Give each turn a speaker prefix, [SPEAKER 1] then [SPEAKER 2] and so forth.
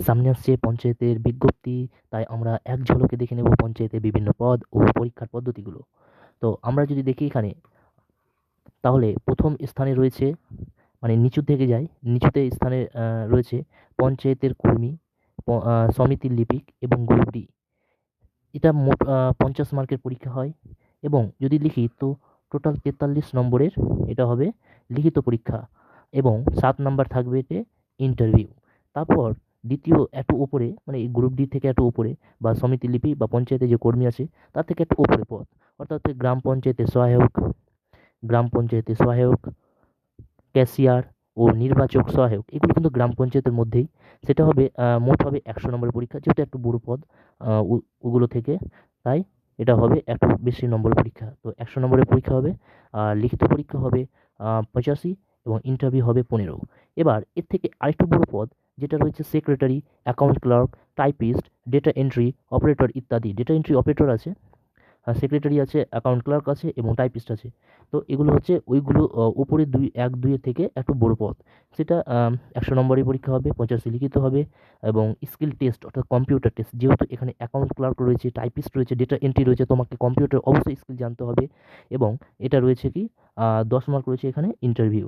[SPEAKER 1] সামনে আসছে পঞ্চায়েতের বিজ্ঞপ্তি, তাই আমরা এক ঝলকে দেখে নেব পঞ্চায়েতের বিভিন্ন পদ ও পরীক্ষার পদ্ধতিগুলো। তো আমরা যদি দেখি এখানে, তাহলে প্রথম স্থানে রয়েছে, মানে নিচু থেকে যাই, নিচুতে স্থানে রয়েছে পঞ্চায়েতের কর্মী, সমিতির লিপিক এবং গ্রুপ ডি। এটা মোট 50 মার্কের পরীক্ষা হয়, এবং যদি লিখি তো টোটাল 43 নম্বরের এটা হবে লিখিত পরীক্ষা, এবং 7 নাম্বার থাকবে এতে ইন্টারভিউ। তারপর দ্বিতীয় একটু উপরে, মানে এই গ্রুপ ডি থেকে একটু উপরে, বা সমিতি লিপি বা পঞ্চায়েতে যে কর্মী আছে তার থেকে একটু উপরে পদ, অর্থাৎ গ্রাম পঞ্চায়েতের সহায়ক, ক্যাশিয়ার ও নির্বাচক সহায়ক, এগুলো কিন্তু গ্রাম পঞ্চায়েতের মধ্যেই। সেটা হবে মোট হবে 100 নম্বরের পরীক্ষা, যেহেতু একটু বড় পদ ওগুলো থেকে, তাই এটা হবে একটু বেশি নম্বরের পরীক্ষা। তো 100 নম্বরের পরীক্ষা হবে, আর লিখিত পরীক্ষা হবে 85, এবং ইন্টারভিউ হবে 15। এবার এর থেকে আরেকটু বড় পদ যেটা রয়েছে secretary, account clerk, typist, data entry operator ইত্যাদি। ডেটা এন্ট্রি অপারেটর আছে, সেক্রেটারি আছে, অ্যাকাউন্ট ক্লার্ক আছে এবং টাইপিস্ট আছে। তো এগুলো হচ্ছে ওইগুলো উপরে 1-2 থেকে একটু বড় পদ। সেটা 100 নম্বরের পরীক্ষা হবে, 85 লিখিত হবে, এবং স্কিল টেস্ট অর্থাৎ কম্পিউটার টেস্ট। যেহেতু এখানে অ্যাকাউন্ট ক্লার্ক রয়েছে, টাইপিস্ট রয়েছে, ডেটা এন্ট্রি রয়েছে, তোমাকে কম্পিউটার অবশ্যই স্কিল জানতে হবে, এবং এটা রয়েছে কি 10 মার্ক রয়েছে এখানে ইন্টারভিউ।